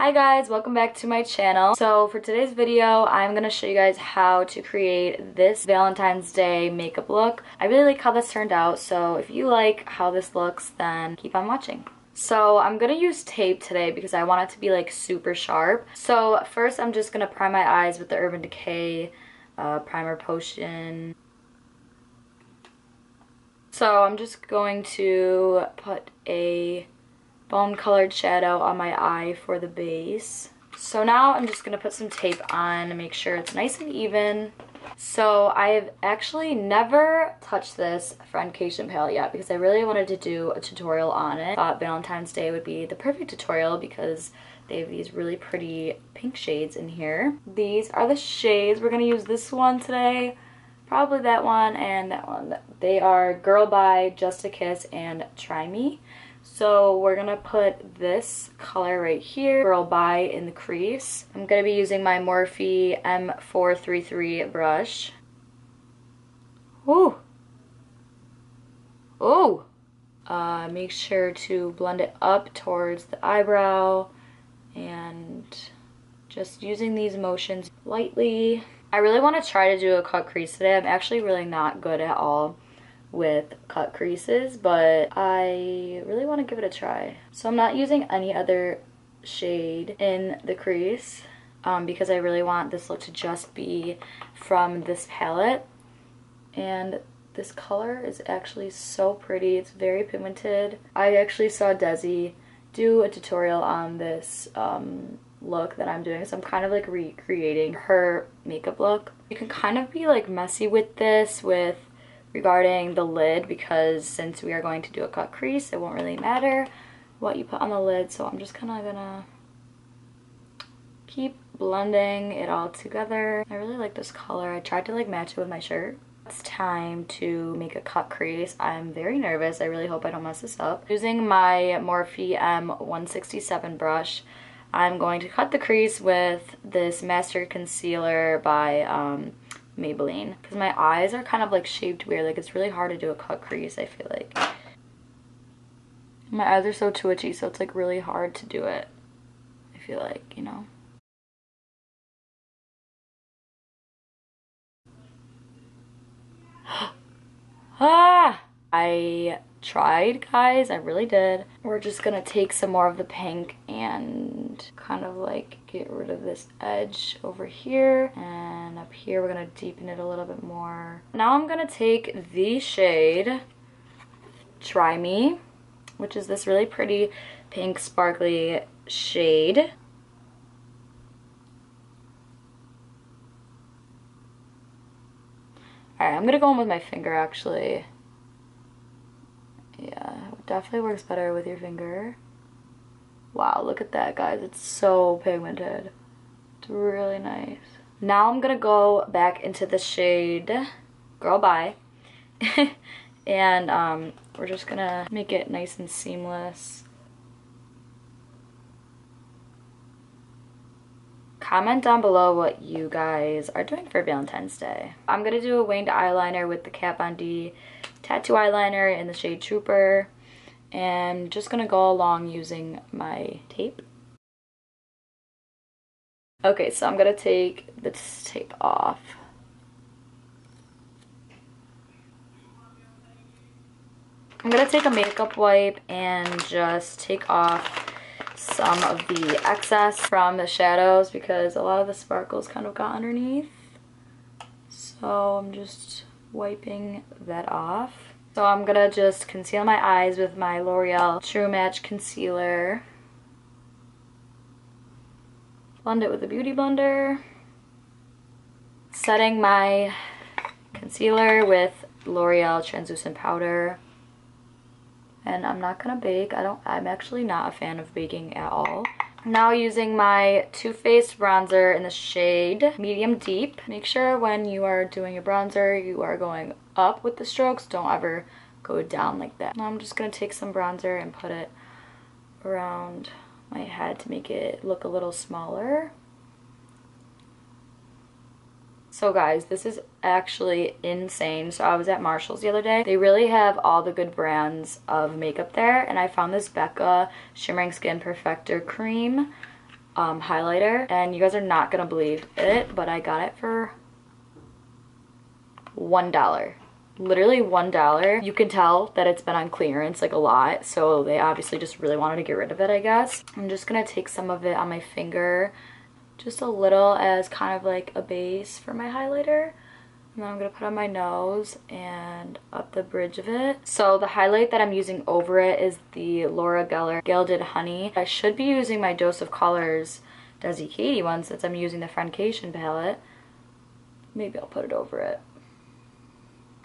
Hi guys, welcome back to my channel. So for today's video, I'm going to show you guys how to create this Valentine's Day makeup look. I really like how this turned out, so if you like how this looks, then keep on watching. So I'm going to use tape today because I want it to be like super sharp. So first I'm just going to prime my eyes with the Urban Decay primer potion. So I'm just going to put a bone colored shadow on my eye for the base. So now I'm just going to put some tape on to make sure it's nice and even. So I've actually never touched this Friendcation palette yet because I really wanted to do a tutorial on it. I thought Valentine's Day would be the perfect tutorial because they have these really pretty pink shades in here. These are the shades. We're going to use this one today, probably that one and that one. They are Girl by Just a Kiss and Try Me. So we're going to put this color right here, Girl By, in the crease. I'm going to be using my Morphe M433 brush. Ooh! Ooh! Make sure to blend it up towards the eyebrow and just using these motions lightly. I really want to try to do a cut crease today. I'm actually really not good at all with cut creases, but I really want to give it a try. So I'm not using any other shade in the crease because I really want this look to just be from this palette. And this color is actually so pretty. It's very pigmented. I actually saw Desi do a tutorial on this look that I'm doing, so I'm kind of like recreating her makeup look. You can kind of be like messy with this regarding the lid because since we are going to do a cut crease, it won't really matter what you put on the lid. So I'm just kind of gonna keep blending it all together. I really like this color. I tried to like match it with my shirt. It's time to make a cut crease. I'm very nervous. I really hope I don't mess this up. Using my Morphe M167 brush, I'm going to cut the crease with this Master Concealer by Maybelline, because my eyes are kind of like shaped weird. Like it's really hard to do a cut crease, I feel like. My eyes are so twitchy, so it's like really hard to do it, I feel like, you know. Ah! I tried, guys. I really did. We're just gonna take some more of the pink and kind of like get rid of this edge over here, and up here we're gonna deepen it a little bit more. Now I'm gonna take the shade Try Me, which is this really pretty pink sparkly shade. Alright, I'm gonna go in with my finger actually. Yeah, it definitely works better with your finger. Wow, look at that, guys. It's so pigmented. It's really nice. Now I'm gonna go back into the shade Girl By. And we're just gonna make it nice and seamless. Comment down below what you guys are doing for Valentine's Day. I'm gonna do a winged eyeliner with the Kat Von D tattoo eyeliner in the shade Trooper, and just gonna go along using my tape. Okay, so I'm gonna take this tape off. I'm gonna take a makeup wipe and just take off some of the excess from the shadows because a lot of the sparkles kind of got underneath. So I'm just wiping that off. So I'm gonna just conceal my eyes with my L'Oreal True Match Concealer. Blend it with a beauty blender. Setting my concealer with L'Oreal Translucent Powder. And I'm not gonna bake. I'm actually not a fan of baking at all. Now using my Too Faced bronzer in the shade Medium Deep. Make sure when you are doing your bronzer, you are going up with the strokes. Don't ever go down like that. Now I'm just gonna take some bronzer and put it around my head to make it look a little smaller. So guys, this is actually insane. So I was at Marshall's the other day. They really have all the good brands of makeup there, and I found this Becca Shimmering Skin Perfector Cream. highlighter, and you guys are not gonna believe it, but I got it for $1. Literally $1. You can tell that it's been on clearance like a lot, so they obviously just really wanted to get rid of it, I guess. I'm just gonna take some of it on my finger, just a little, as kind of like a base for my highlighter. And then I'm gonna put on my nose and up the bridge of it. So the highlight that I'm using over it is the Laura Geller Gilded Honey. I should be using my Dose of Colors Desi Katie one since I'm using the Friendcation palette. Maybe I'll put it over it.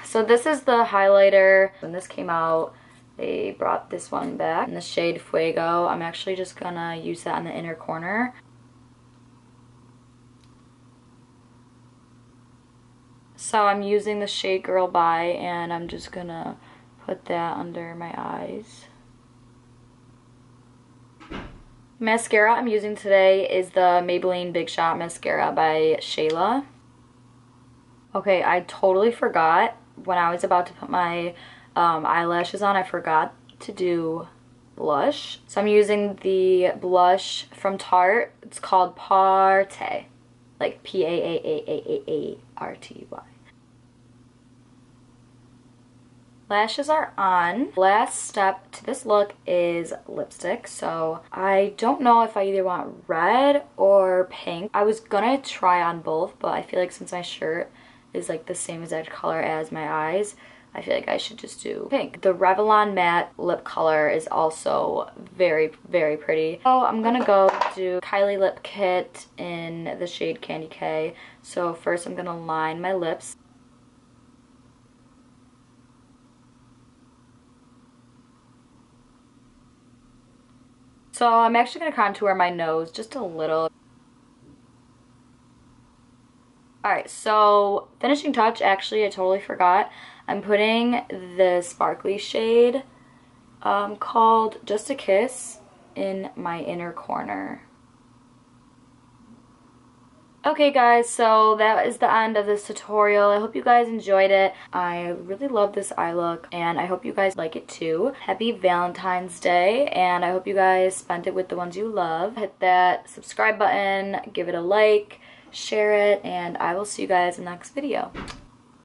So this is the highlighter. When this came out, they brought this one back in the shade Fuego. I'm actually just gonna use that on the inner corner. So I'm using the shade Girl Bye, and I'm just gonna put that under my eyes. Mascara I'm using today is the Maybelline Big Shot Mascara by Shayla. Okay, I totally forgot when I was about to put my eyelashes on, I forgot to do blush. So I'm using the blush from Tarte. It's called Parte, like P-A-A-A-A-A-R-T-Y. Lashes are on. Last step to this look is lipstick. So I don't know if I either want red or pink. I was gonna try on both, but I feel like since my shirt is like the same exact color as my eyes, I feel like I should just do pink. The Revlon Matte lip color is also very, very pretty. So I'm gonna go do Kylie Lip Kit in the shade Candy K. So first I'm gonna line my lips. So I'm actually gonna contour my nose just a little. Alright, so finishing touch, actually I totally forgot. I'm putting the sparkly shade called Just a Kiss in my inner corner. Okay guys, so that is the end of this tutorial. I hope you guys enjoyed it. I really love this eye look, and I hope you guys like it too. Happy Valentine's Day, and I hope you guys spent it with the ones you love. Hit that subscribe button, give it a like, share it, and I will see you guys in the next video.